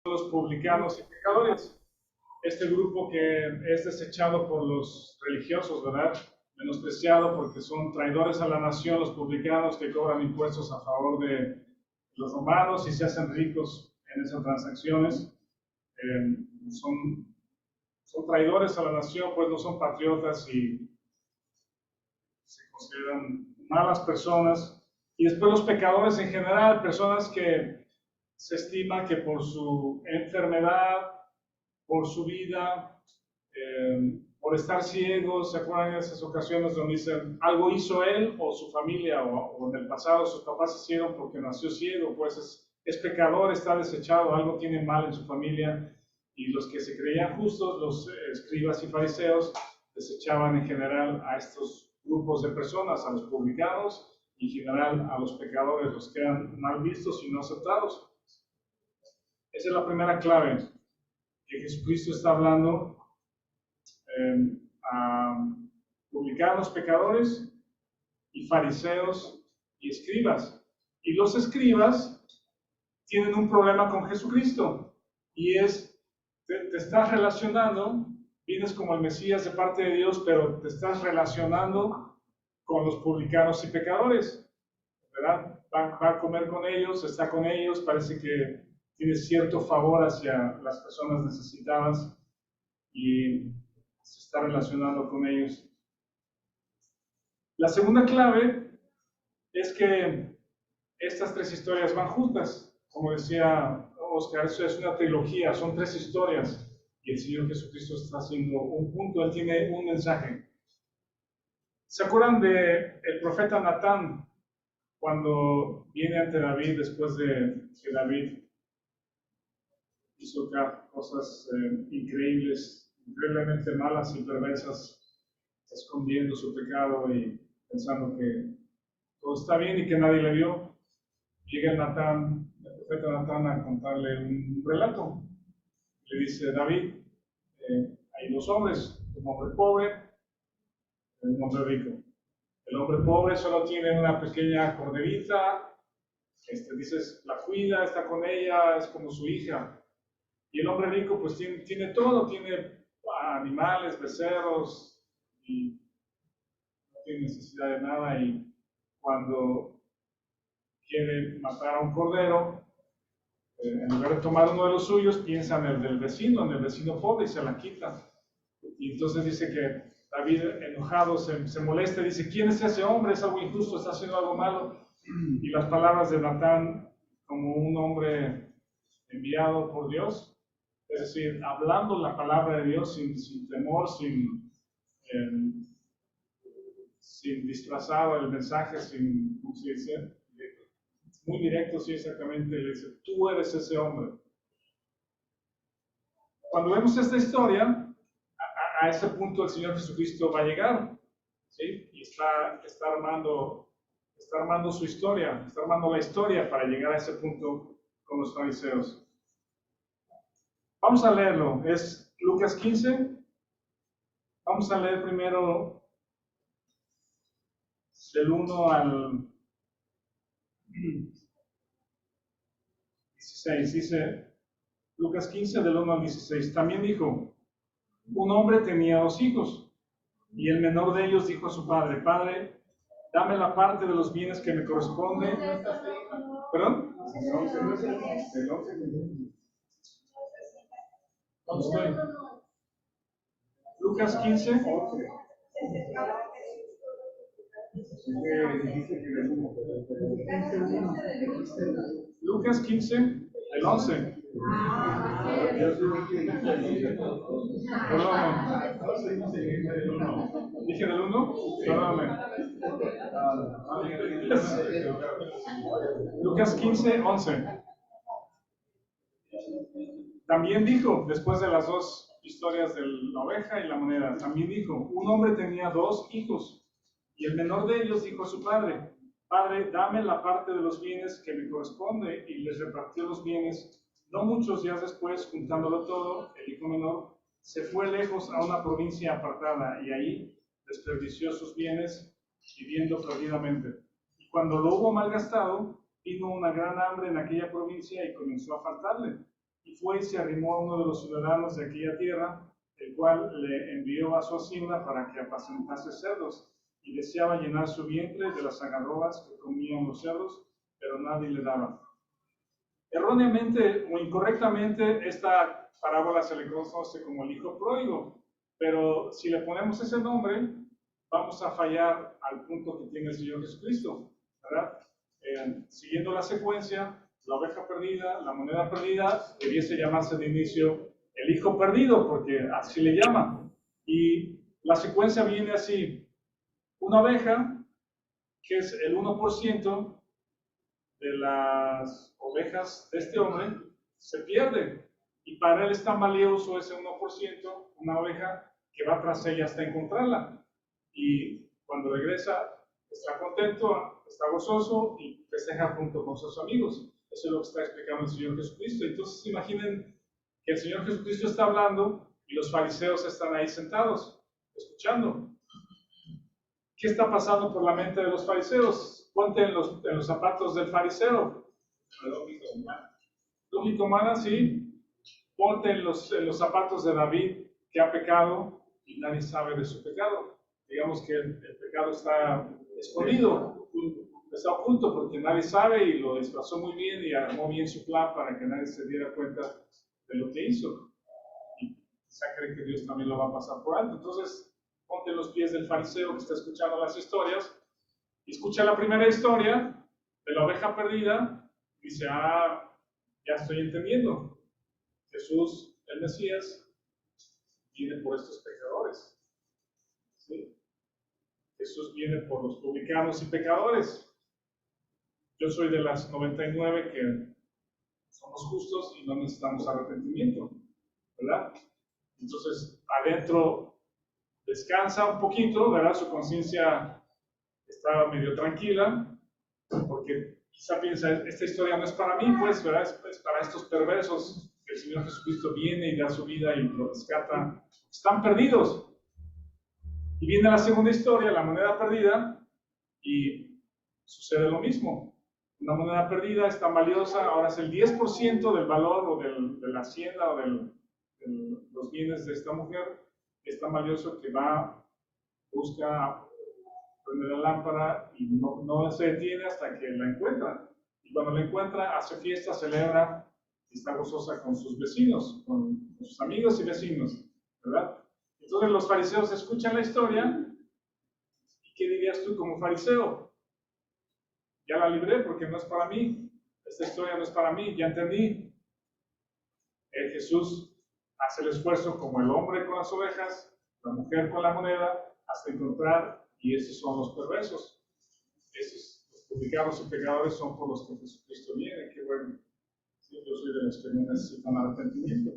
los publicanos y pecadores. Este grupo que es desechado por los religiosos, ¿verdad? Menospreciado porque son traidores a la nación, los publicanos que cobran impuestos a favor de los romanos y se hacen ricos en esas transacciones. Son traidores a la nación, pues no son patriotas y se consideran malas personas. Y después los pecadores en general, personas que se estima que por su enfermedad, por su vida, por estar ciegos, ¿se acuerdan de esas ocasiones donde dicen algo hizo él o su familia o en el pasado sus papás se hicieron porque nació ciego? Pues es pecador, está desechado, algo tiene mal en su familia. Y los que se creían justos, los escribas y fariseos, desechaban en general a estos grupos de personas, a los publicanos y en general a los pecadores, los que eran mal vistos y no aceptados. Esa es la primera clave, que Jesucristo está hablando a publicanos, pecadores y fariseos y escribas. Y los escribas tienen un problema con Jesucristo y es, te estás relacionando, vienes como el Mesías de parte de Dios, pero te estás relacionando con los publicanos y pecadores, ¿verdad? Va a comer con ellos, está con ellos, parece que tiene cierto favor hacia las personas necesitadas y se está relacionando con ellos. La segunda clave es que estas tres historias van juntas. Como decía Oscar, eso es una trilogía, son tres historias y el Señor Jesucristo está haciendo un punto, Él tiene un mensaje. ¿Se acuerdan del profeta Natán cuando viene ante David después de que David hizo cosas increíblemente malas y perversas, escondiendo su pecado y pensando que todo está bien y que nadie le vio? Llega el profeta Natán a contarle un relato. Le dice: David, hay dos hombres, un hombre pobre y un hombre rico. El hombre pobre solo tiene una pequeña corderita, dices, la cuida, está con ella, es como su hija. Y el hombre rico pues tiene todo, tiene animales, becerros, y no tiene necesidad de nada. Y cuando quiere matar a un cordero, en lugar de tomar uno de los suyos, piensa en el del vecino, en el vecino pobre, y se la quita. Y entonces dice que David, enojado, se molesta y dice: ¿quién es ese hombre? Es algo injusto, está haciendo algo malo. Y las palabras de Natán, como un hombre enviado por Dios, es decir, hablando la palabra de Dios sin temor, sin disfrazar el mensaje, ¿cómo se dice? Muy directo, sí, exactamente. Le dice: tú eres ese hombre. Cuando vemos esta historia, a ese punto el Señor Jesucristo va a llegar, ¿sí? Y está armando su historia, está armando la historia para llegar a ese punto con los fariseos. Vamos a leerlo, es Lucas 15. Vamos a leer primero del 1 al 16. Dice Lucas 15, del 1 al 16. También dijo: un hombre tenía dos hijos, y el menor de ellos dijo a su padre: Padre, dame la parte de los bienes que me corresponde. ¿Perdón? ¿Dónde estoy? Lucas 15. Lucas 15, el 11. Perdóname. ¿Dije del 1? Perdóname. Lucas 15, 11. También dijo, después de las dos historias de la oveja y la moneda, también dijo: un hombre tenía dos hijos, y el menor de ellos dijo a su padre: Padre, dame la parte de los bienes que me corresponde, y les repartió los bienes. No muchos días después, juntándolo todo, el hijo menor se fue lejos a una provincia apartada, y ahí desperdició sus bienes viviendo perdidamente. Y cuando lo hubo malgastado, vino una gran hambre en aquella provincia y comenzó a faltarle. y fue y se arrimó a uno de los ciudadanos de aquella tierra, el cual le envió a su hacienda para que apacentase cerdos, y deseaba llenar su vientre de las algarrobas que comían los cerdos, pero nadie le daba. Erróneamente o incorrectamente, esta parábola se le conoce como el hijo pródigo, pero si le ponemos ese nombre, vamos a fallar al punto que tiene el Señor Jesucristo, ¿verdad? Siguiendo la secuencia, la oveja perdida, la moneda perdida, debiese llamarse de inicio el hijo perdido, porque así le llaman. Y la secuencia viene así: una oveja, que es el 1% de las ovejas de este hombre, se pierde. Y para él es tan valioso ese 1%, una oveja, que va tras ella hasta encontrarla. Y cuando regresa, está contento, está gozoso y festeja junto con sus amigos. Eso es lo que está explicando el Señor Jesucristo. Entonces imaginen que el Señor Jesucristo está hablando y los fariseos están ahí sentados, escuchando. ¿Qué está pasando por la mente de los fariseos? Ponte en los zapatos del fariseo. Lógica humana. Lógica humana, sí. Ponte en los zapatos de David, que ha pecado y nadie sabe de su pecado. Digamos que el pecado está escondido, está oculto porque nadie sabe, y lo disfrazó muy bien y armó bien su plan para que nadie se diera cuenta de lo que hizo. Y quizá cree que Dios también lo va a pasar por alto. Entonces, ponte en los pies del fariseo que está escuchando las historias y escucha la primera historia de la oveja perdida y dice: ya estoy entendiendo. Jesús, el Mesías, viene por estos pecadores. ¿Sí? Jesús viene por los publicanos y pecadores. Yo soy de las 99 que somos justos y no necesitamos arrepentimiento, ¿verdad? Entonces, adentro descansa un poquito, ¿verdad? Su conciencia está medio tranquila, porque quizá piensa: esta historia no es para mí, pues, ¿verdad? Es para estos perversos. El Señor Jesucristo viene y da su vida y lo rescata. Están perdidos. Y viene la segunda historia, la moneda perdida, y sucede lo mismo. Una moneda perdida es tan valiosa, ahora es el 10% del valor o de la hacienda o de los bienes de esta mujer. Es tan valioso que va, busca, prende la lámpara y no se detiene hasta que la encuentra. Y cuando la encuentra, hace fiesta, celebra y está gozosa con sus vecinos, con sus amigos y vecinos, ¿verdad? Entonces los fariseos escuchan la historia. ¿Y qué dirías tú como fariseo? Ya la libré porque no es para mí. Esta historia no es para mí, ya entendí. Jesús hace el esfuerzo como el hombre con las ovejas, la mujer con la moneda, hasta encontrar, y esos son los perversos. Esos, los publicanos y pecadores, son por los que Jesucristo viene. Qué bueno. Sí, yo soy de los que no necesitan arrepentimiento.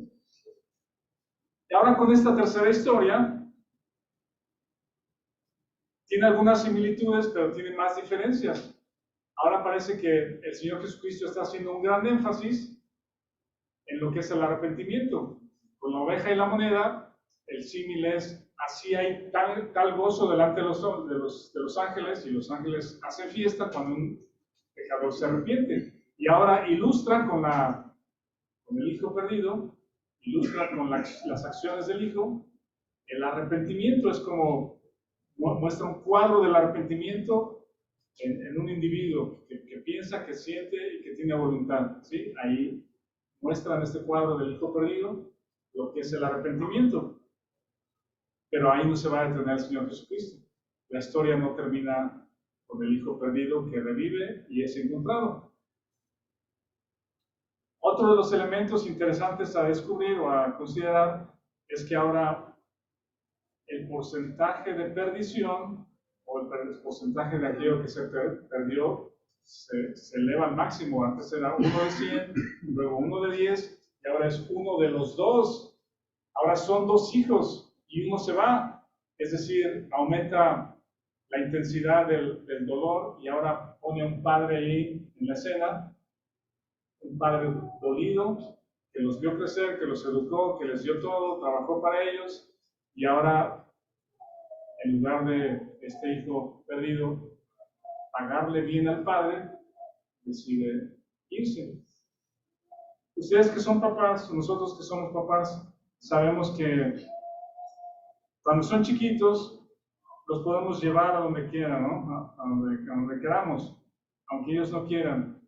Y ahora con esta tercera historia, tiene algunas similitudes, pero tiene más diferencias. Ahora parece que el Señor Jesucristo está haciendo un gran énfasis en lo que es el arrepentimiento. Con la oveja y la moneda, el símil es: así hay tal gozo delante de los ángeles, y los ángeles hacen fiesta cuando un pecador se arrepiente. Y ahora ilustra con el hijo perdido, ilustra con las acciones del hijo. El arrepentimiento es como muestra un cuadro del arrepentimiento en un individuo que piensa, que siente y que tiene voluntad. ¿Sí? Ahí muestra en este cuadro del hijo perdido lo que es el arrepentimiento. Pero ahí no se va a detener el Señor Jesucristo. La historia no termina con el hijo perdido que revive y es encontrado. Otro de los elementos interesantes a descubrir o a considerar es que ahora el porcentaje de perdición o el porcentaje de aquello que se perdió se eleva al máximo. Antes era 1 de 100, luego 1 de 10, y ahora es 1 de los 2. Ahora son 2 hijos y uno se va. Es decir, aumenta la intensidad del dolor, y ahora pone a un padre ahí en la escena, un padre dolido, que los vio crecer, que los educó, que les dio todo, trabajó para ellos, y ahora, en lugar de este hijo perdido pagarle bien al padre, decide irse. Ustedes que son papás, nosotros que somos papás, sabemos que cuando son chiquitos, los podemos llevar a donde quieran, ¿no? A donde queramos, aunque ellos no quieran.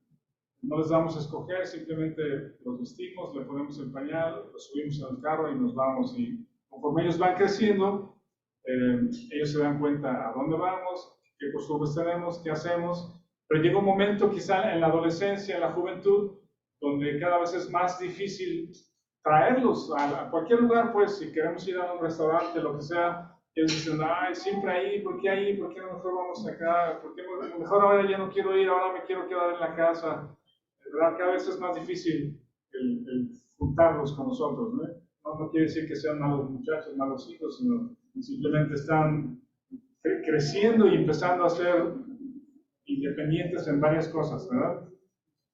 No les damos a escoger, simplemente los vestimos, le ponemos el pañal, los subimos al carro y nos vamos. Y conforme ellos van creciendo, ellos se dan cuenta a dónde vamos, qué costumbres tenemos, qué hacemos. Pero llega un momento, quizá en la adolescencia, en la juventud, donde cada vez es más difícil traerlos a cualquier lugar, pues, si queremos ir a un restaurante, lo que sea, ellos dicen, ay, siempre ahí, ¿por qué ahí? ¿Por qué no mejor vamos acá? ¿Por qué mejor ahora ya no quiero ir, ahora me quiero quedar en la casa? ¿Verdad? Cada vez es más difícil el juntarlos con nosotros, ¿no? No quiere decir que sean malos muchachos, malos hijos, sino simplemente están creciendo y empezando a ser independientes en varias cosas, ¿verdad?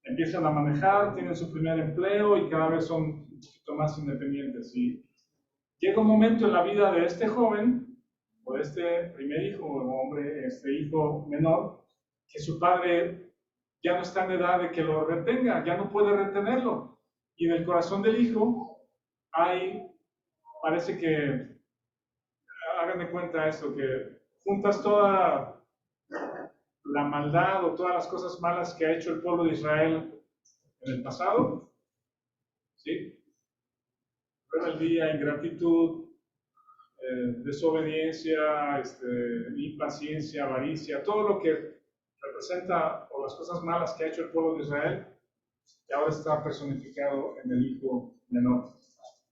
Empiezan a manejar, tienen su primer empleo y cada vez son un poquito más independientes. Y llega un momento en la vida de este joven, o de este primer hijo, o hombre, este hijo menor, que su padre ya no está en edad de que lo retenga, ya no puede retenerlo. Y en el corazón del hijo parece que, hagan de cuenta esto, que juntas toda la maldad o todas las cosas malas que ha hecho el pueblo de Israel en el pasado, ¿sí? Rebeldía, ingratitud, desobediencia, impaciencia, avaricia, todo lo que representa o las cosas malas que ha hecho el pueblo de Israel, y ahora está personificado en el hijo menor.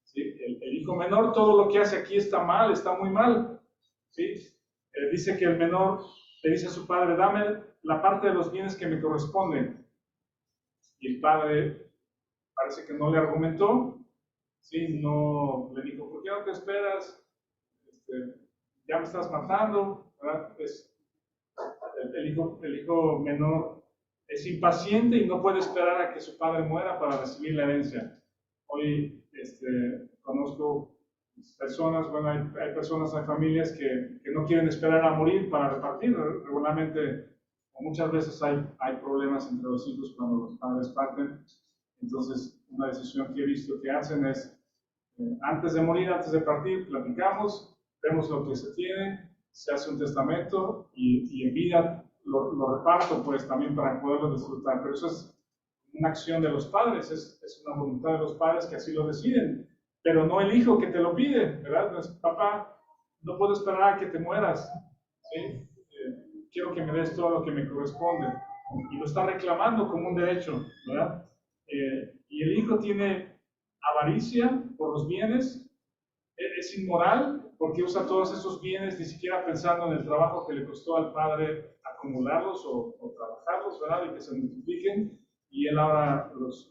¿Sí? El hijo menor, todo lo que hace aquí está mal, está muy mal. ¿Sí? Dice que el menor le dice a su padre, dame la parte de los bienes que me corresponden. Y el padre parece que no le argumentó, ¿sí? No le dijo, ¿por qué no te esperas? Ya me estás matando, ¿verdad? Pues, el hijo menor es impaciente y no puede esperar a que su padre muera para recibir la herencia. Hoy conozco personas, bueno, hay personas, hay familias que no quieren esperar a morir para repartir. Regularmente, o muchas veces hay problemas entre los hijos cuando los padres parten. Entonces, una decisión que he visto que hacen es, antes de morir, antes de partir, platicamos, vemos lo que se tiene, se hace un testamento y en vida lo reparto, pues también para poderlo disfrutar. Pero eso es una acción de los padres, es una voluntad de los padres que así lo deciden, pero no el hijo que te lo pide, ¿verdad? Pues, papá, no puedo esperar a que te mueras, ¿sí? Quiero que me des todo lo que me corresponde. Y lo está reclamando como un derecho, ¿verdad? Y el hijo tiene avaricia por los bienes, es inmoral porque usa todos esos bienes ni siquiera pensando en el trabajo que le costó al padre acumularlos o trabajarlos, ¿verdad? Y que se multipliquen, y él ahora los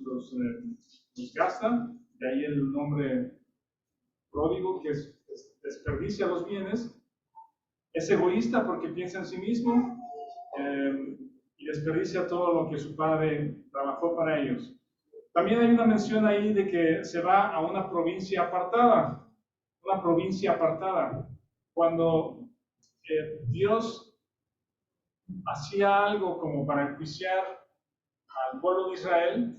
gasta, de ahí el nombre pródigo, que desperdicia los bienes, es egoísta porque piensa en sí mismo y desperdicia todo lo que su padre trabajó para ellos. También hay una mención ahí de que se va a una provincia apartada, cuando Dios hacía algo como para enjuiciar al pueblo de Israel,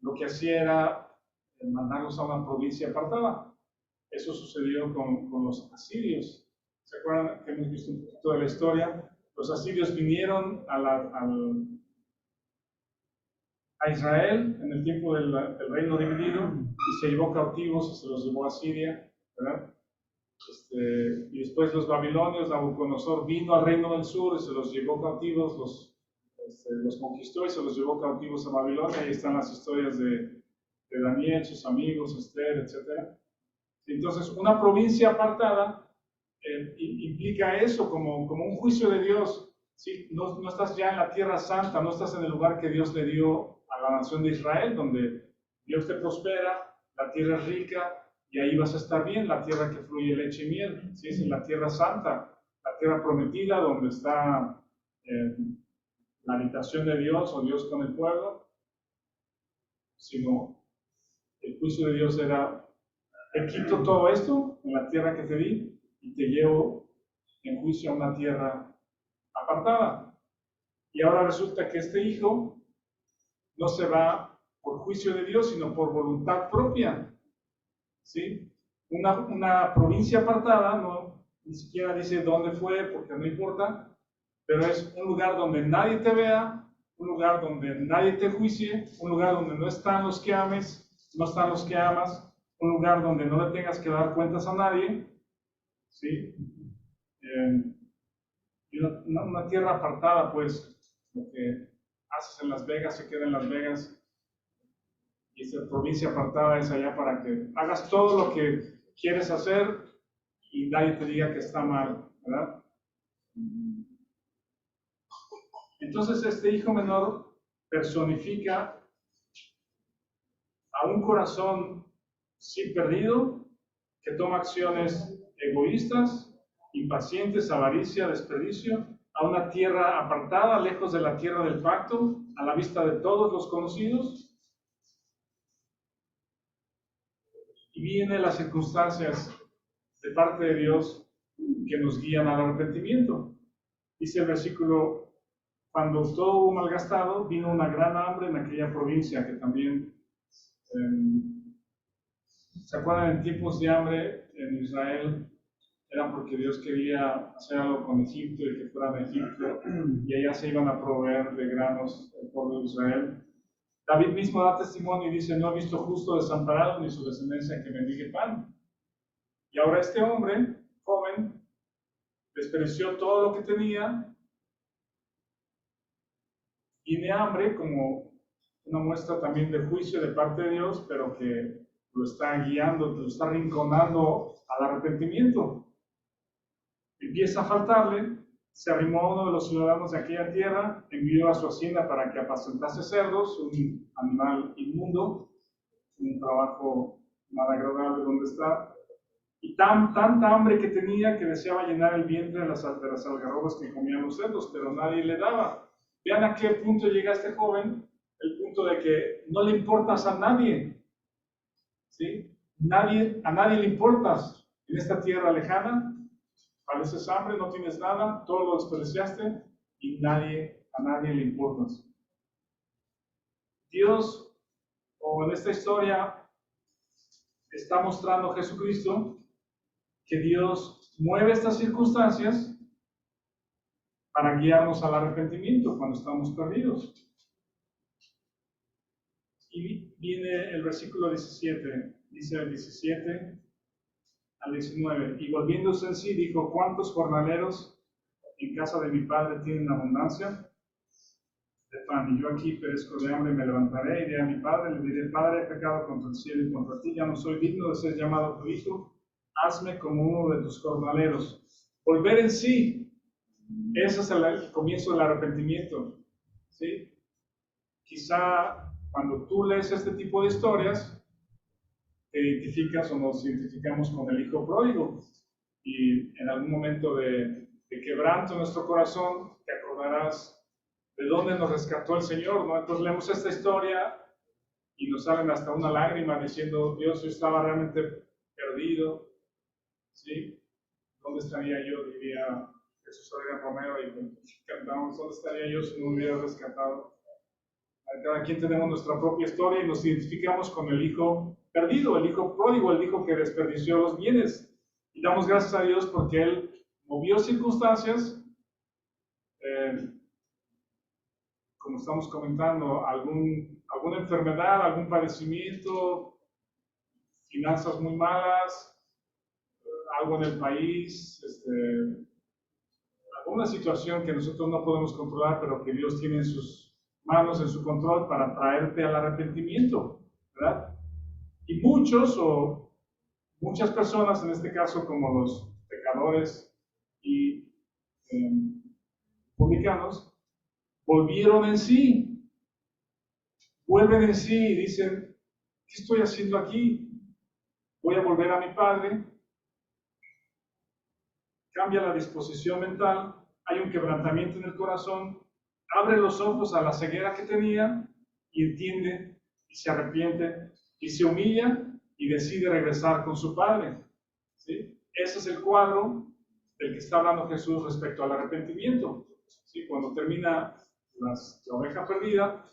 lo que hacía era mandarlos a una provincia apartada. Eso sucedió con los asirios. ¿Se acuerdan que hemos visto un poquito de la historia? Los asirios vinieron a Israel en el tiempo del reino dividido y se llevó cautivos y se los llevó a Siria, ¿verdad? Y después los babilonios, Nabucodonosor vino al reino del sur y se los llevó cautivos, los conquistó y se los llevó cautivos a Babilonia. Ahí están las historias de Daniel, sus amigos, Esther, etc. Entonces, una provincia apartada implica eso como un juicio de Dios. ¿Sí? No estás ya en la tierra santa, no estás en el lugar que Dios le dio a la nación de Israel, donde Dios te prospera, la tierra es rica, y ahí vas a estar bien, la tierra que fluye leche y miel. ¿Sí? Es la tierra santa, la tierra prometida, donde está la habitación de Dios o Dios con el pueblo. Sino el juicio de Dios era, te quito todo esto en la tierra que te di y te llevo en juicio a una tierra apartada. Y ahora resulta que este hijo no se va por juicio de Dios, sino por voluntad propia. ¿Sí? Una provincia apartada, no, ni siquiera dice dónde fue, porque no importa, pero es un lugar donde nadie te vea, un lugar donde nadie te juicie, un lugar donde no están los que ames, no están los que amas, un lugar donde no le tengas que dar cuentas a nadie, ¿sí? Y una tierra apartada, pues, lo que haces en Las Vegas se queda en Las Vegas, y esa provincia apartada es allá para que hagas todo lo que quieres hacer y nadie te diga que está mal, ¿verdad? Entonces este hijo menor personifica a un corazón sí perdido, que toma acciones egoístas, impacientes, avaricia, desperdicio, a una tierra apartada, lejos de la tierra del pacto, a la vista de todos los conocidos. Y vienen las circunstancias de parte de Dios que nos guían al arrepentimiento. Dice el versículo: cuando todo hubo malgastado, vino una gran hambre en aquella provincia, que también, ¿se acuerdan? En tiempos de hambre en Israel, era porque Dios quería hacer algo con Egipto y que fuera de Egipto, y allá se iban a proveer de granos el pueblo de Israel. David mismo da testimonio y dice: no he visto justo desamparado ni su descendencia que mendigue pan. Y ahora este hombre, joven, despreció todo lo que tenía, tiene hambre, como una muestra también de juicio de parte de Dios, pero que lo está guiando, lo está rinconando al arrepentimiento. Empieza a faltarle, se arrimó a uno de los ciudadanos de aquella tierra, envió a su hacienda para que apacentase cerdos, un animal inmundo, un trabajo nada agradable donde está, y tanta hambre que tenía que deseaba llenar el vientre de las algarrobas que comían los cerdos, pero nadie le daba. Vean a qué punto llega este joven, el punto de que no le importas a nadie, ¿sí? A nadie le importas en esta tierra lejana. Padeces hambre, no tienes nada, todo lo desperdiciaste y a nadie le importas. Dios, o en esta historia, está mostrando a Jesucristo que Dios mueve estas circunstancias para guiarnos al arrepentimiento cuando estamos perdidos. Y viene el versículo 17, dice el 17 al 19, y volviéndose en sí dijo: ¿cuántos jornaleros en casa de mi padre tienen abundancia de pan? Y yo aquí perezco de hambre. Me levantaré, iré a mi padre, le diré: Padre, he pecado contra el cielo y contra ti, ya no soy digno de ser llamado tu hijo, hazme como uno de tus jornaleros. Volver en sí, ese es el comienzo del arrepentimiento, ¿sí? Quizá cuando tú lees este tipo de historias, te identificas o nos identificamos con el hijo pródigo, y en algún momento de quebranto en nuestro corazón te acordarás de dónde nos rescató el Señor, ¿no? Entonces leemos esta historia y nos salen hasta una lágrima diciendo: Dios, yo estaba realmente perdido, ¿sí? ¿Dónde estaría yo? Diría Jesús Adrián Romero, y cantamos: ¿dónde estaría yo si no me hubiera rescatado? Cada quien tenemos nuestra propia historia y nos identificamos con el hijo perdido, el hijo pródigo, el hijo que desperdició los bienes. Y damos gracias a Dios porque Él movió circunstancias, como estamos comentando, alguna enfermedad, algún padecimiento, finanzas muy malas, algo en el país, alguna situación que nosotros no podemos controlar, pero que Dios tiene en sus manos, en su control, para traerte al arrepentimiento, ¿verdad? Y muchas personas, en este caso como los pecadores y publicanos, volvieron en sí, vuelven en sí y dicen: ¿qué estoy haciendo aquí? Voy a volver a mi padre. Cambia la disposición mental, hay un quebrantamiento en el corazón, abre los ojos a la ceguera que tenía y entiende y se arrepiente y se humilla y decide regresar con su padre, ¿sí? Ese es el cuadro del que está hablando Jesús respecto al arrepentimiento, ¿sí? Cuando termina la oveja perdida,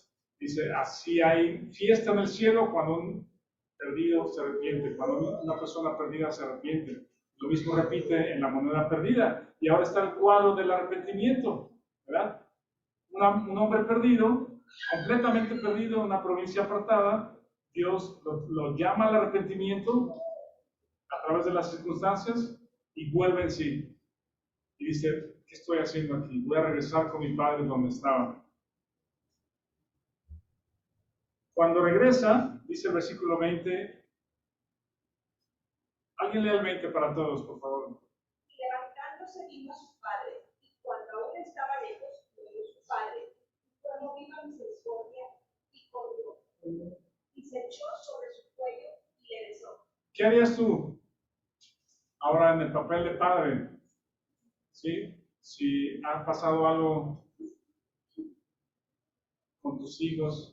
Dice, así hay fiesta en el cielo cuando un perdido se arrepiente, cuando una persona perdida se arrepiente. Lo mismo repite en la moneda perdida. Y ahora está el cuadro del arrepentimiento, ¿verdad? Un hombre perdido, completamente perdido en una provincia apartada, Dios lo llama al arrepentimiento a través de las circunstancias y vuelve en sí. Y dice, ¿qué estoy haciendo aquí? Voy a regresar con mi padre donde estaba. Cuando regresa, dice el versículo 20, alguien lee el 20 para todos, por favor. Y levantándose vino a su padre, y cuando aún estaba lejos, vio su padre, fue movido a misericordia y corrió, y se echó sobre su cuello y le besó. ¿Qué harías tú ahora en el papel de padre? ¿Sí? Si ha pasado algo con tus hijos.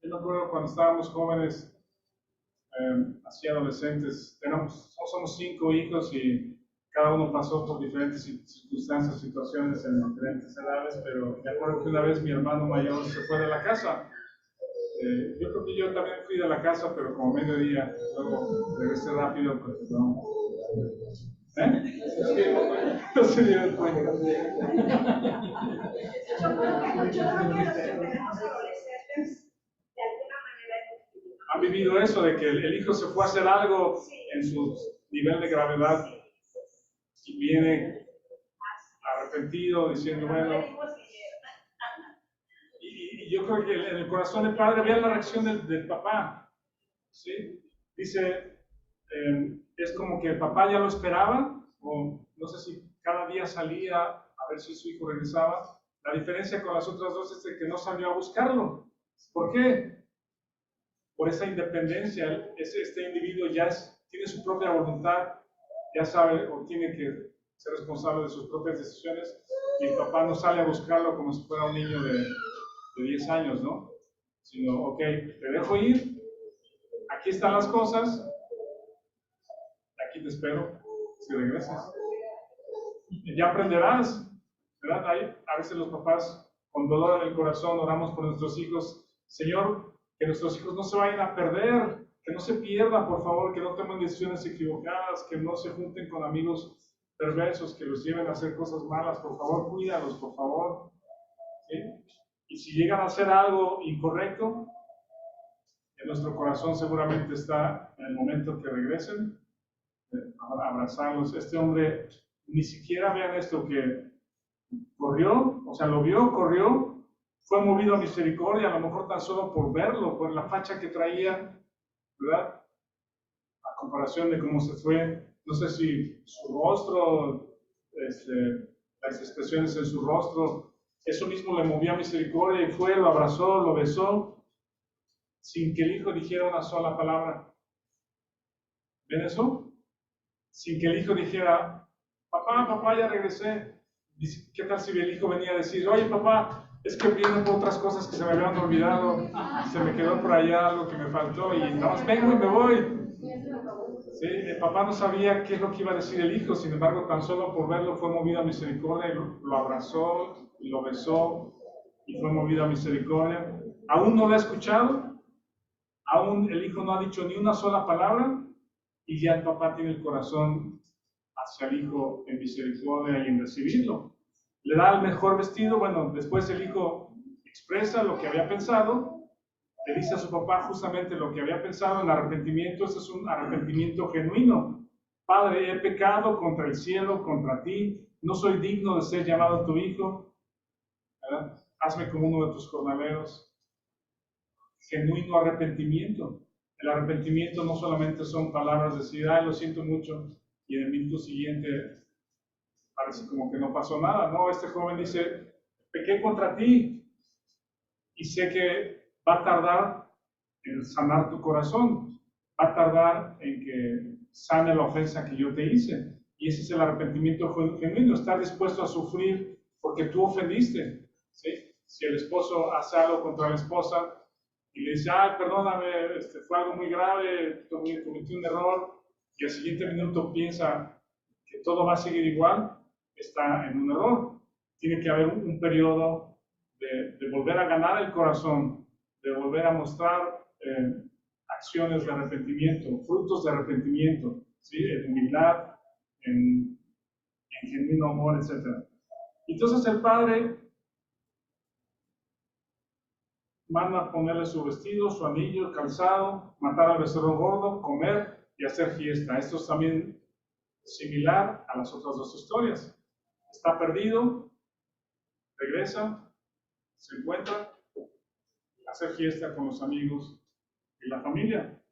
Yo me acuerdo cuando estábamos jóvenes, así adolescentes, somos 5 hijos y cada uno pasó por diferentes circunstancias, situaciones en diferentes edades, pero me acuerdo que una vez mi hermano mayor se fue de la casa. Yo creo que yo también fui de la casa, pero como mediodía, luego regresé rápido, porque no. No se dieron cuenta. Yo creo que los que tenemos adolescentes, de alguna manera, Han vivido eso, de que el hijo se fue a hacer algo en su nivel de gravedad y viene arrepentido diciendo, bueno. Y yo creo que en el corazón del padre había la reacción del papá, ¿sí? Dice, es como que el papá ya lo esperaba, o no sé si cada día salía a ver si su hijo regresaba. La diferencia con las otras dos es de que no salió a buscarlo. ¿Por qué? Por esa independencia. Este individuo ya tiene su propia voluntad, ya sabe o tiene que ser responsable de sus propias decisiones, y el papá no sale a buscarlo como si fuera un niño de 10 años, ¿no? Sino, ok, te dejo ir, aquí están las cosas, aquí te espero, si regresas. Ya aprenderás, ¿verdad? A veces los papás, con dolor en el corazón, oramos por nuestros hijos. Señor, que nuestros hijos no se vayan a perder, que no se pierdan, por favor, que no tomen decisiones equivocadas, que no se junten con amigos perversos, que los lleven a hacer cosas malas. Por favor, cuídalos, por favor. ¿Sí? Y si llegan a hacer algo incorrecto, en nuestro corazón seguramente está en el momento que regresen, abrazarlos. Este hombre, ni siquiera vean esto, que corrió, o sea, lo vio, corrió, fue movido a misericordia, a lo mejor tan solo por verlo, por la facha que traía, ¿verdad? A comparación de cómo se fue, no sé si su rostro, las expresiones en su rostro, eso mismo le movió a misericordia y fue, lo abrazó, lo besó, sin que el hijo dijera una sola palabra. ¿Ven eso? Sin que el hijo dijera, papá, ya regresé. ¿Qué tal si el hijo venía a decir, oye papá, es que vienen otras cosas que se me habían olvidado, se me quedó por allá algo que me faltó y nada más vengo y me voy? ¿Sí? El papá no sabía qué es lo que iba a decir el hijo, sin embargo, tan solo por verlo fue movido a misericordia y lo abrazó y lo besó y fue movido a misericordia. Aún no lo ha escuchado, aún el hijo no ha dicho ni una sola palabra y ya el papá tiene el corazón hacia el hijo en misericordia y en recibirlo. Le da el mejor vestido. Bueno, después el hijo expresa lo que había pensado, le dice a su papá justamente lo que había pensado en arrepentimiento. Este es un arrepentimiento genuino. Padre, he pecado contra el cielo, contra ti, no soy digno de ser llamado tu hijo, ¿verdad? Hazme como uno de tus jornaleros. Genuino arrepentimiento. El arrepentimiento no solamente son palabras de decir, ay, lo siento mucho, y en el minuto siguiente parece como que no pasó nada. No, este joven dice, pequé contra ti y sé que va a tardar en sanar tu corazón, va a tardar en que sane la ofensa que yo te hice. Y ese es el arrepentimiento genuino, estar dispuesto a sufrir porque tú ofendiste. ¿Sí? Si el esposo hace algo contra la esposa y le dice, ay, perdóname, fue algo muy grave, cometí un error, y al siguiente minuto piensa que todo va a seguir igual, está en un error. Tiene que haber un periodo de volver a ganar el corazón, de volver a mostrar acciones de arrepentimiento, frutos de arrepentimiento, ¿sí? En humildad, en genuino amor, etc. Entonces el padre manda a ponerle su vestido, su anillo, calzado, matar al becerro gordo, comer y hacer fiesta. Esto es también similar a las otras dos historias. Está perdido, regresa, se encuentra, hacer fiesta con los amigos y la familia.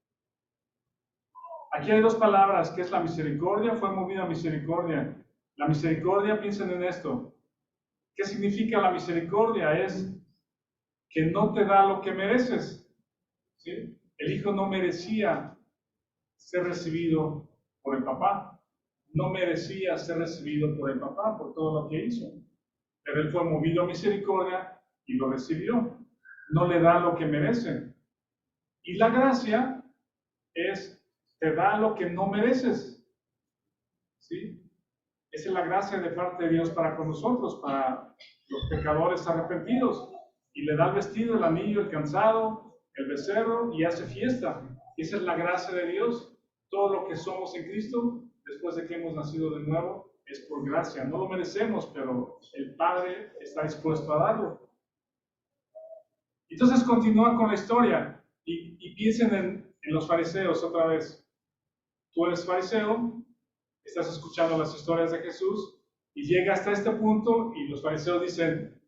Aquí hay dos palabras, que es la misericordia, fue movida a misericordia. La misericordia, piensen en esto. ¿Qué significa la misericordia? Es que no te da lo que mereces. ¿Sí? El hijo no merecía ser recibido por el papá. No merecía ser recibido por el papá por todo lo que hizo. Pero él fue movido a misericordia y lo recibió. No le da lo que merece. Y la gracia es, te da lo que no mereces. ¿Sí? Esa es la gracia de parte de Dios para con nosotros, para los pecadores arrepentidos. Y le da el vestido, el anillo, el calzado, el becerro y hace fiesta. Esa es la gracia de Dios. Todo lo que somos en Cristo, después de que hemos nacido de nuevo, es por gracia. No lo merecemos, pero el Padre está dispuesto a darlo. Entonces continúa con la historia y piensen en los fariseos otra vez. Tú eres fariseo, estás escuchando las historias de Jesús y llega hasta este punto y los fariseos dicen,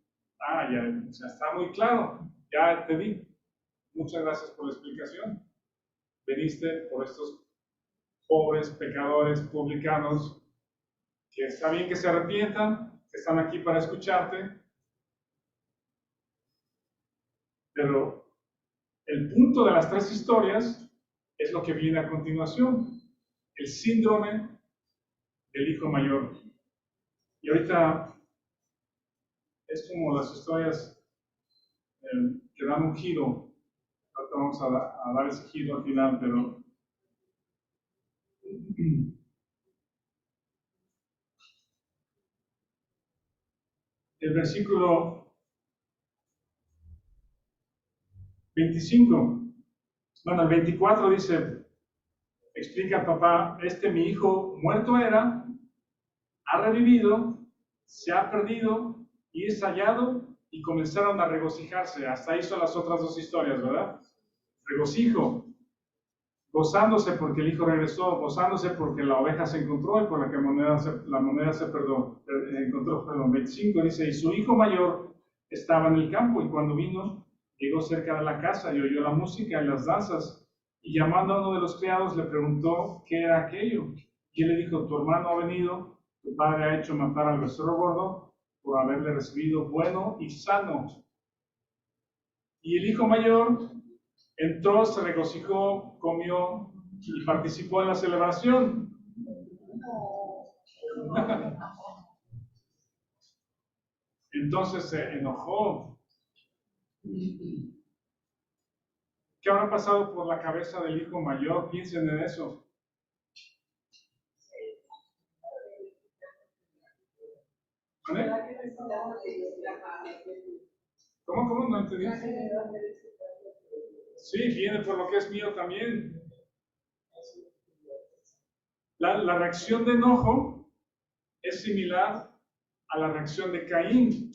ya está muy claro, ya te di. Muchas gracias por la explicación. Veniste por estos pobres pecadores publicanos que está bien que se arrepientan, que están aquí para escucharte, pero el punto de las tres historias es lo que viene a continuación, el síndrome del hijo mayor. Y ahorita es como las historias que dan un giro. Ahorita vamos a dar ese giro al final, pero el versículo 25, bueno, el 24 dice, explica al papá, mi hijo muerto era, ha revivido, se ha perdido y es hallado, y comenzaron a regocijarse. Hasta ahí son las otras dos historias, ¿verdad? Regocijo, gozándose porque el hijo regresó, gozándose porque la oveja se encontró y por la que la moneda se encontró. 25 dice, y su hijo mayor estaba en el campo y cuando vino, llegó cerca de la casa y oyó la música y las danzas y llamando a uno de los criados le preguntó qué era aquello. Y él le dijo, tu hermano ha venido, tu padre ha hecho matar al becerro gordo por haberle recibido bueno y sano. Y el hijo mayor entró, se regocijó, comió y participó en la celebración. Entonces se enojó. ¿Qué habrá pasado por la cabeza del hijo mayor? Piensen en eso. ¿Vale? ¿Cómo? No entendí. Sí, viene por lo que es mío también. La reacción de enojo es similar a la reacción de Caín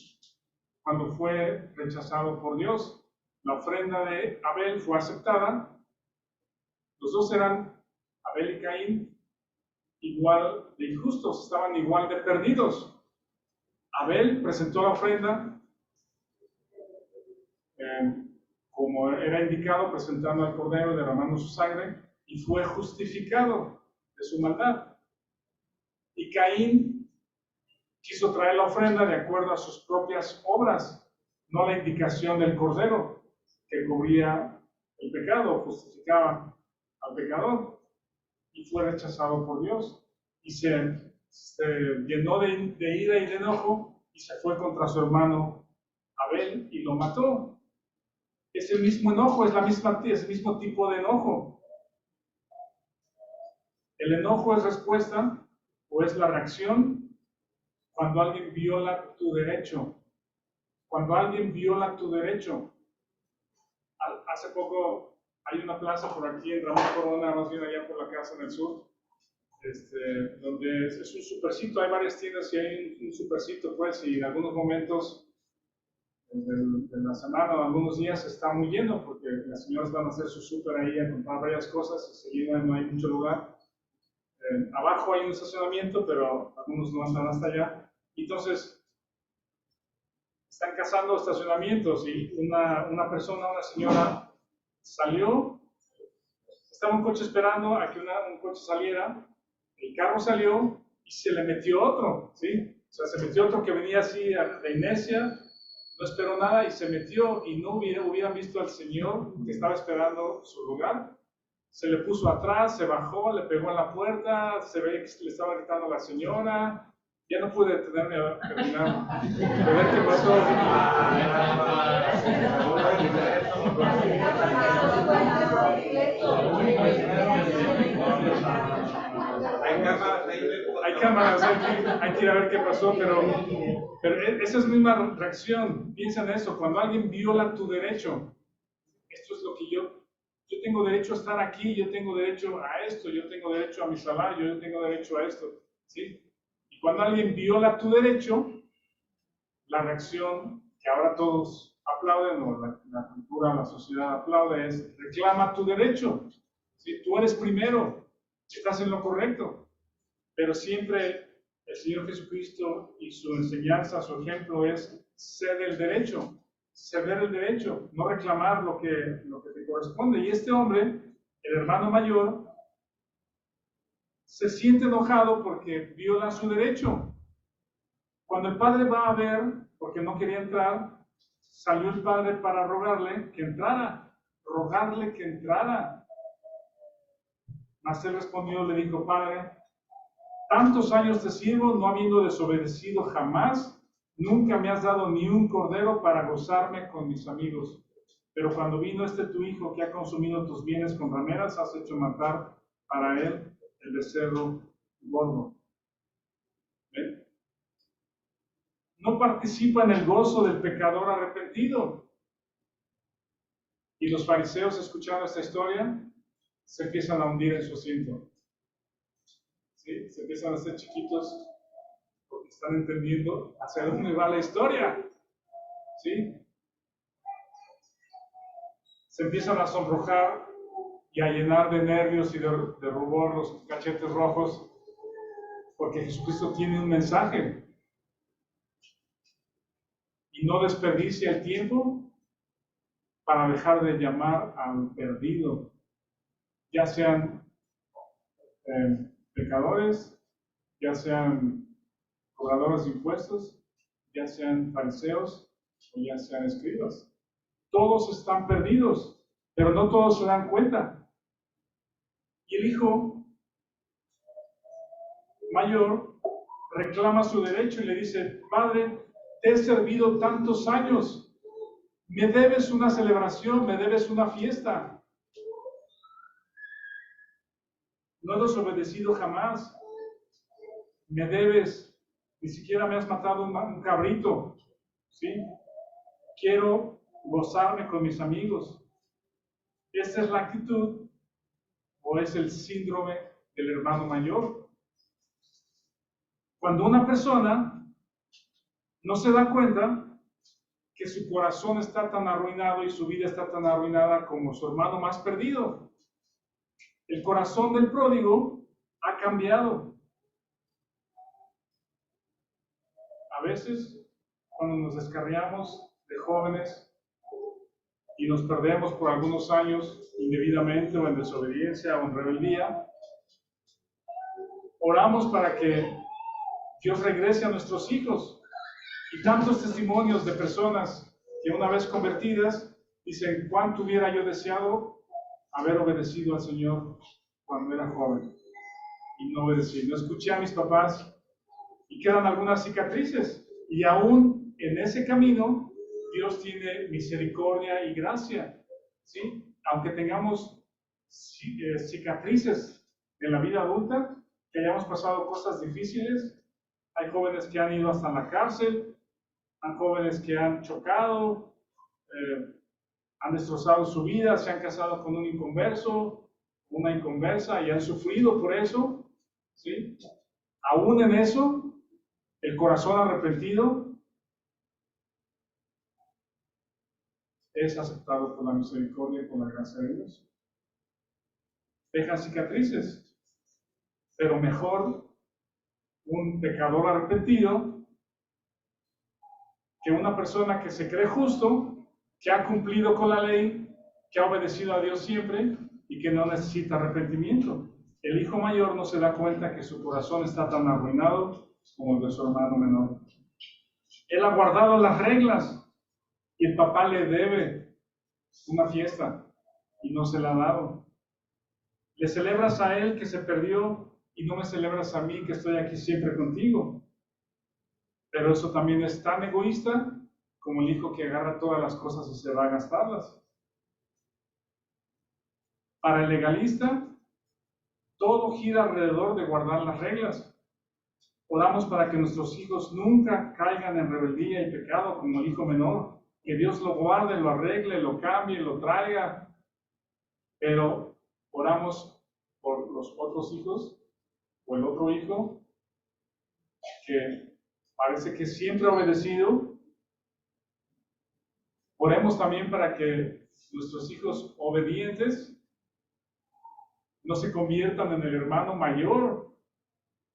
cuando fue rechazado por Dios. La ofrenda de Abel fue aceptada. Los dos eran, Abel y Caín, igual de injustos, estaban igual de perdidos. Abel presentó la ofrenda como era indicado, presentando al cordero, derramando su sangre, y fue justificado de su maldad. Y Caín quiso traer la ofrenda de acuerdo a sus propias obras, no a la indicación del cordero, que cubría el pecado, justificaba al pecador, y fue rechazado por Dios. Y se llenó de ira y de enojo, y se fue contra su hermano Abel y lo mató. Es el mismo enojo, es el mismo tipo de enojo. El enojo es respuesta o es la reacción cuando alguien viola tu derecho, cuando alguien viola tu derecho. Hace poco hay una plaza por aquí en Ramón Corona, más bien allá por la casa en el sur, donde es un supercito, hay varias tiendas y hay un supercito, pues, y en algunos momentos de la semana o algunos días está muy lleno porque las señoras van a hacer su súper ahí a comprar varias cosas y se llena, no hay mucho lugar. Abajo hay un estacionamiento, pero algunos no andan hasta allá. Entonces, están cazando estacionamientos y una persona, una señora, salió, estaba un coche esperando a que un coche saliera, el carro salió y se le metió otro, ¿sí? O sea, se metió otro que venía así de inercia, no esperó nada y se metió y no hubieran visto al señor que estaba esperando su lugar. Se le puso atrás, se bajó, le pegó en la puerta, se ve que le estaba gritando a la señora. Ya no pude detenerme a terminar de ver qué pasó. Hay cámaras, hay que ir a ver qué pasó, pero esa es la misma reacción. Piensa en eso, cuando alguien viola tu derecho, esto es lo que yo tengo derecho a estar aquí, yo tengo derecho a esto, yo tengo derecho a mi salario, yo tengo derecho a esto, ¿sí? Y cuando alguien viola tu derecho, la reacción que ahora todos aplauden, o la cultura, la sociedad aplaude, es reclama tu derecho. ¿Sí? Tú eres primero, estás en lo correcto, pero siempre el Señor Jesucristo y su enseñanza, su ejemplo es ceder el derecho. Ceder el derecho, no reclamar lo que te corresponde. Y este hombre, el hermano mayor, se siente enojado porque viola su derecho. Cuando el padre va a ver, porque no quería entrar, salió el padre para rogarle que entrara. Mas él respondió, le dijo, Padre, tantos años te sirvo, no habiendo desobedecido jamás. Nunca me has dado ni un cordero para gozarme con mis amigos. Pero cuando vino tu hijo que ha consumido tus bienes con rameras, has hecho matar para él el becerro gordo. ¿Ven? No participa en el gozo del pecador arrepentido. Y los fariseos, escuchando esta historia, se empiezan a hundir en su asiento. ¿Sí? Se empiezan a hacer chiquitos porque están entendiendo hacia dónde va la historia. ¿Sí? Se empiezan a sonrojar y a llenar de nervios y de rubor los cachetes rojos, porque Jesucristo tiene un mensaje. Y no desperdicia el tiempo para dejar de llamar al perdido, ya sean pecadores, ya sean cobradores de impuestos, ya sean fariseos o ya sean escribas. Todos están perdidos, pero no todos se dan cuenta. Y el hijo mayor reclama su derecho y le dice, Padre, te he servido tantos años, me debes una celebración, me debes una fiesta. No he desobedecido jamás, me debes, ni siquiera me has matado un cabrito, ¿sí? Quiero gozarme con mis amigos. ¿Esta es la actitud o es el síndrome del hermano mayor? Cuando una persona no se da cuenta que su corazón está tan arruinado y su vida está tan arruinada como su hermano más perdido. El corazón del pródigo ha cambiado. A veces, cuando nos descarriamos de jóvenes y nos perdemos por algunos años indebidamente o en desobediencia o en rebeldía, oramos para que Dios regrese a nuestros hijos. Y tantos testimonios de personas que una vez convertidas dicen, ¿cuánto hubiera yo deseado haber obedecido al Señor cuando era joven? Y no obedecí, no escuché a mis papás y quedan algunas cicatrices. Y aún en ese camino, Dios tiene misericordia y gracia, ¿sí? Aunque tengamos cicatrices en la vida adulta, que hayamos pasado cosas difíciles, hay jóvenes que han ido hasta la cárcel, Han jóvenes que han chocado, han destrozado su vida, se han casado con un inconverso, una inconversa y han sufrido por eso, ¿sí? Aún en eso, el corazón arrepentido es aceptado por la misericordia y por la gracia de Dios. Dejan cicatrices, pero mejor un pecador arrepentido que una persona que se cree justo, que ha cumplido con la ley, que ha obedecido a Dios siempre y que no necesita arrepentimiento. El hijo mayor no se da cuenta que su corazón está tan arruinado como el de su hermano menor. Él ha guardado las reglas y el papá le debe una fiesta y no se la ha dado. Le celebras a él que se perdió y no me celebras a mí que estoy aquí siempre contigo. Pero eso también es tan egoísta como el hijo que agarra todas las cosas y se va a gastarlas. Para el legalista, todo gira alrededor de guardar las reglas. Oramos para que nuestros hijos nunca caigan en rebeldía y pecado como el hijo menor, que Dios lo guarde, lo arregle, lo cambie, lo traiga. Pero oramos por los otros hijos o el otro hijo que parece que siempre ha obedecido. Oremos también para que nuestros hijos obedientes no se conviertan en el hermano mayor,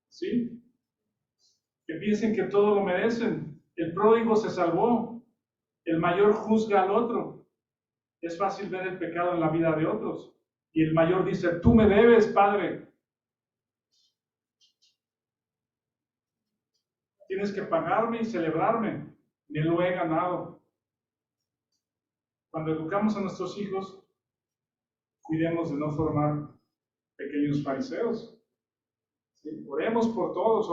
¿sí? Que piensen que todo lo merecen. El pródigo se salvó, el mayor juzga al otro. Es fácil ver el pecado en la vida de otros. Y el mayor dice, tú me debes, padre. Tienes que pagarme y celebrarme. Me lo he ganado. Cuando educamos a nuestros hijos, cuidemos de no formar pequeños fariseos. ¿Sí? Oremos por todos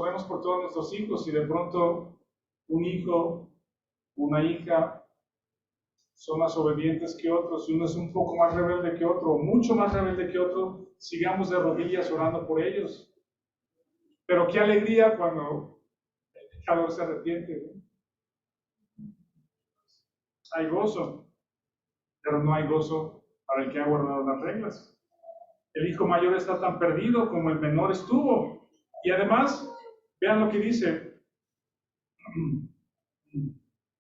nuestros hijos. Si de pronto un hijo, una hija son más obedientes que otros, y uno es un poco más rebelde que otro, o mucho más rebelde que otro, sigamos de rodillas orando por ellos. Pero qué alegría cuando el pecador se arrepiente, ¿no? Hay gozo, pero no hay gozo para el que ha guardado las reglas. El hijo mayor está tan perdido como el menor estuvo. Y además, vean lo que dice.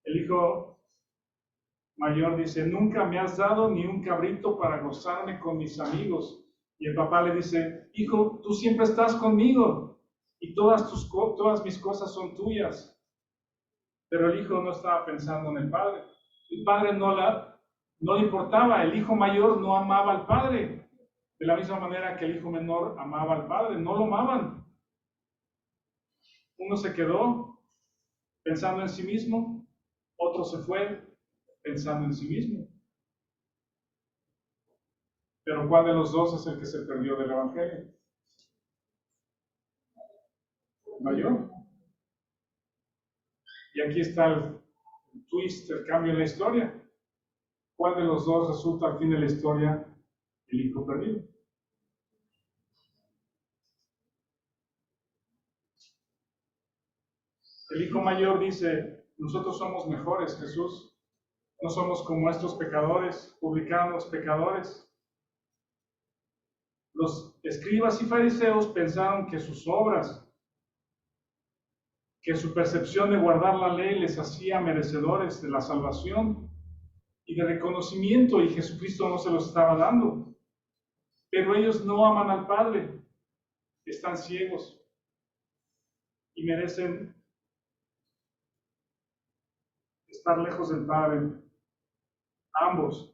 El hijo mayor dice, nunca me has dado ni un cabrito para gozarme con mis amigos. Y el papá le dice, hijo, tú siempre estás conmigo y todas mis cosas son tuyas. Pero el hijo no estaba pensando en el padre. El padre no le importaba. El hijo mayor no amaba al padre. De la misma manera que el hijo menor amaba al padre. No lo amaban. Uno se quedó pensando en sí mismo. Otro se fue pensando en sí mismo. Pero ¿cuál de los dos es el que se perdió del evangelio? El mayor. Y aquí está el twist, el cambio en la historia. ¿Cuál de los dos resulta al fin de la historia el hijo perdido? El hijo mayor dice, nosotros somos mejores, Jesús. No somos como estos pecadores, publicanos, pecadores. Los escribas y fariseos pensaron que sus obras, que su percepción de guardar la ley les hacía merecedores de la salvación y de reconocimiento, y Jesucristo no se los estaba dando. Pero ellos no aman al Padre, están ciegos y merecen estar lejos del Padre. Ambos.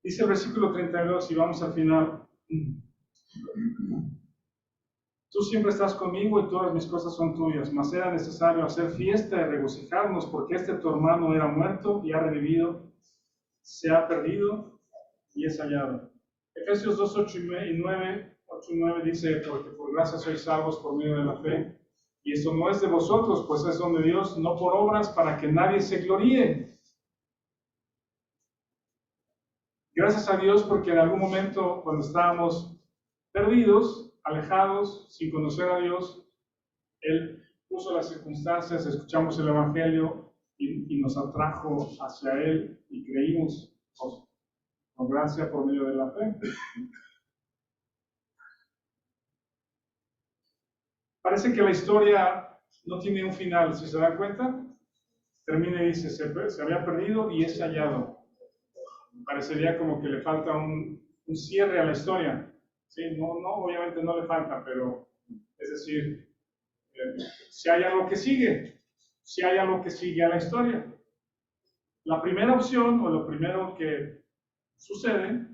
Dice el versículo 32, y vamos al final. Tú siempre estás conmigo y todas mis cosas son tuyas, mas era necesario hacer fiesta y regocijarnos, porque tu hermano era muerto y ha revivido, se ha perdido y es hallado. Efesios 2, 8 y 9 dice, porque por gracia sois salvos por medio de la fe, y esto no es de vosotros, pues es don de Dios, no por obras, para que nadie se gloríe. Gracias a Dios porque en algún momento, cuando estábamos perdidos, alejados, sin conocer a Dios, Él puso las circunstancias, escuchamos el Evangelio, y nos atrajo hacia Él y creímos con gracia por medio de la fe. Parece que la historia no tiene un final, si se dan cuenta. Termina y dice, se había perdido y es hallado. Parecería como que le falta un cierre a la historia. ¿Sí? No, obviamente no le falta, pero es decir, si hay algo que sigue, si hay algo que sigue a la historia. La primera opción, o lo primero que sucede,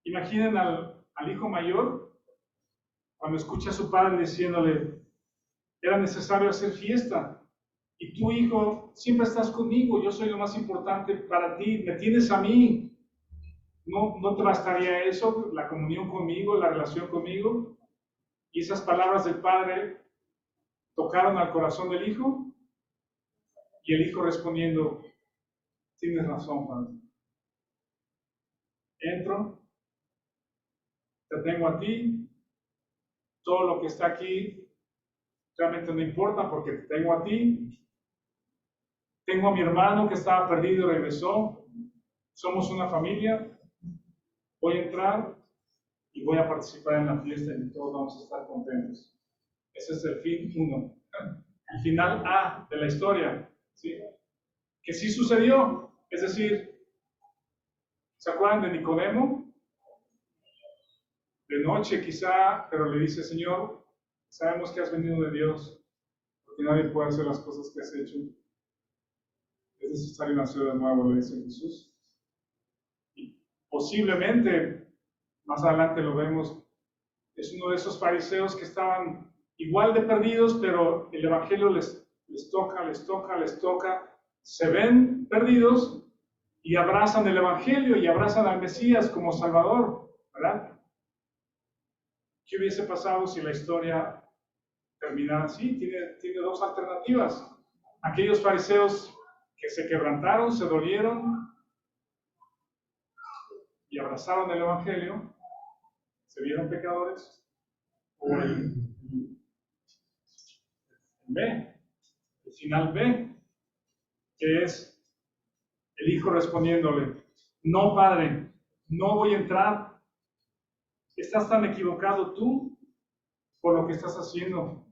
imaginen al hijo mayor, cuando escucha a su padre diciéndole, era necesario hacer fiesta, y tu hijo, siempre estás conmigo, yo soy lo más importante para ti, me tienes a mí, ¿no te bastaría eso, la comunión conmigo, la relación conmigo? Y esas palabras del padre tocaron al corazón del hijo, y el hijo respondiendo, tienes razón, padre. Entro, te tengo a ti, todo lo que está aquí realmente no importa porque te tengo a ti. Tengo a mi hermano que estaba perdido y regresó. Somos una familia. Voy a entrar y voy a participar en la fiesta y todos vamos a estar contentos. Ese es el fin 1. El final A de la historia, ¿sí? Que sí sucedió. Es decir, ¿se acuerdan de Nicodemo? De noche quizá, pero le dice, Señor, sabemos que has venido de Dios, porque nadie puede hacer las cosas que has hecho. Es necesario nacer de nuevo, le dice Jesús. Y posiblemente, más adelante lo vemos, es uno de esos fariseos que estaban igual de perdidos, pero el Evangelio les toca, se ven perdidos y abrazan el Evangelio y abrazan al Mesías como Salvador, ¿verdad? ¿Qué hubiese pasado si la historia terminara así? Tiene dos alternativas. Aquellos fariseos que se quebrantaron, se dolieron y abrazaron el Evangelio, se vieron pecadores, o el B, el final B, que es el hijo respondiéndole, no, padre, no voy a entrar. Estás tan equivocado tú por lo que estás haciendo.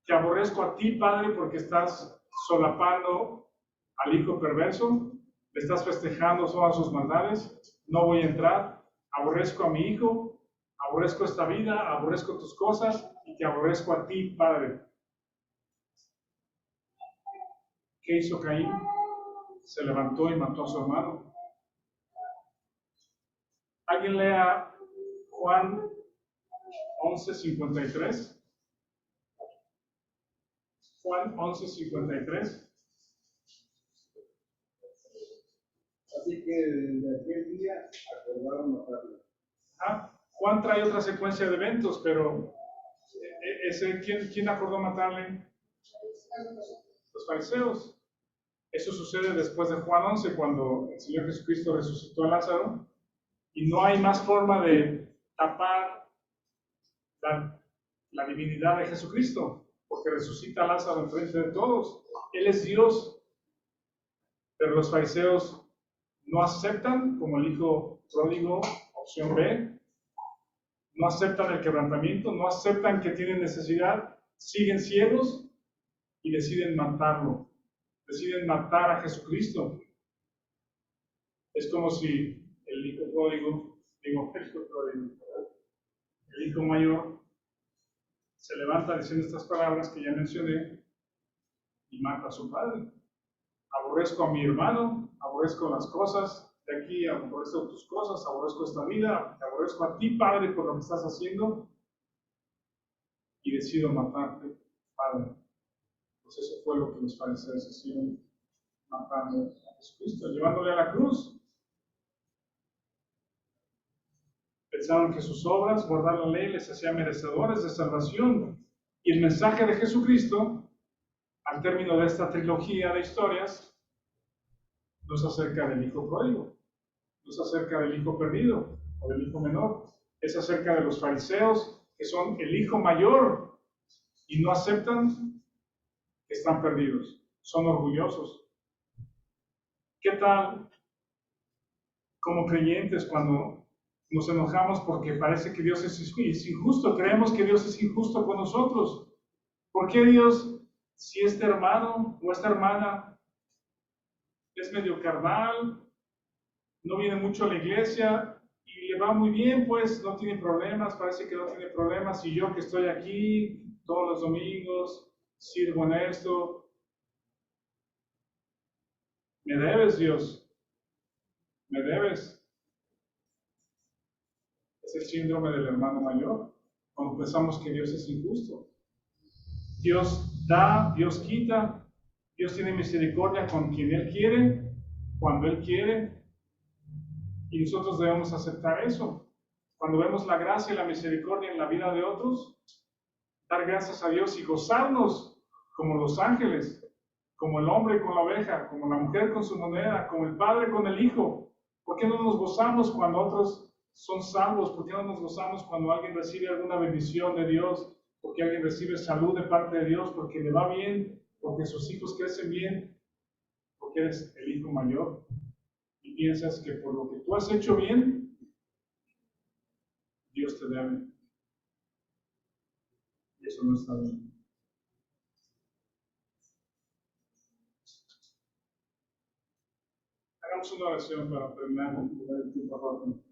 Te aborrezco a ti, padre, porque estás solapando al hijo perverso, le estás festejando todas sus maldades. No voy a entrar. Aborrezco a mi hijo, aborrezco esta vida, aborrezco tus cosas y te aborrezco a ti, padre. ¿Qué hizo Caín? Se levantó y mató a su hermano. ¿Alguien lea Juan 11:53? Juan 11:53. Así que desde aquel día acordaron matarlo. Juan trae otra secuencia de eventos, pero ¿quién acordó matarle? Los fariseos. Eso sucede después de Juan 11, cuando el Señor Jesucristo resucitó a Lázaro, y no hay más forma de tapar la divinidad de Jesucristo, porque resucita a Lázaro enfrente de todos. Él es Dios, pero los fariseos no aceptan, como el hijo pródigo, opción B, no aceptan el quebrantamiento, no aceptan que tienen necesidad, siguen ciegos y deciden matarlo, deciden matar a Jesucristo. Es como si el hijo pródigo, el hijo mayor, se levanta diciendo estas palabras que ya mencioné y mata a su padre. Aborrezco a mi hermano, aborrezco las cosas de aquí, aborrezco tus cosas, aborrezco esta vida, te aborrezco a ti, Padre, por lo que estás haciendo, y decido matarte, Padre. Pues eso fue lo que los fariseos hicieron, matando a Jesucristo, llevándole a la cruz. Pensaron que sus obras, guardar la ley, les hacía merecedores de salvación. Y el mensaje de Jesucristo, al término de esta trilogía de historias, no es acerca del hijo pródigo, no es acerca del hijo perdido o del hijo menor, es acerca de los fariseos que son el hijo mayor y no aceptan que están perdidos. son orgullosos. ¿Qué tal como creyentes cuando nos enojamos porque parece que Dios es injusto? Creemos que Dios es injusto con nosotros. ¿Por qué Dios, si este hermano o esta hermana es medio carnal, no viene mucho a la iglesia y le va muy bien, pues no tiene problemas, parece que no tiene problemas, y yo que estoy aquí todos los domingos, sirvo en esto? Me debes, Dios, me debes. Es el síndrome del hermano mayor, cuando pensamos que Dios es injusto. Dios da, Dios quita, Dios tiene misericordia con quien Él quiere, cuando Él quiere, y nosotros debemos aceptar eso. Cuando vemos la gracia y la misericordia en la vida de otros, dar gracias a Dios y gozarnos como los ángeles, como el hombre con la oveja, como la mujer con su moneda, como el padre con el hijo. ¿Por qué no nos gozamos cuando otros son salvos? ¿Por qué no nos gozamos cuando alguien recibe alguna bendición de Dios? Porque alguien recibe salud de parte de Dios, porque le va bien, porque sus hijos crecen bien, porque eres el hijo mayor y piensas que por lo que tú has hecho bien, Dios te debe. Y eso no está bien. Hagamos una oración para terminar el tiempo rápido.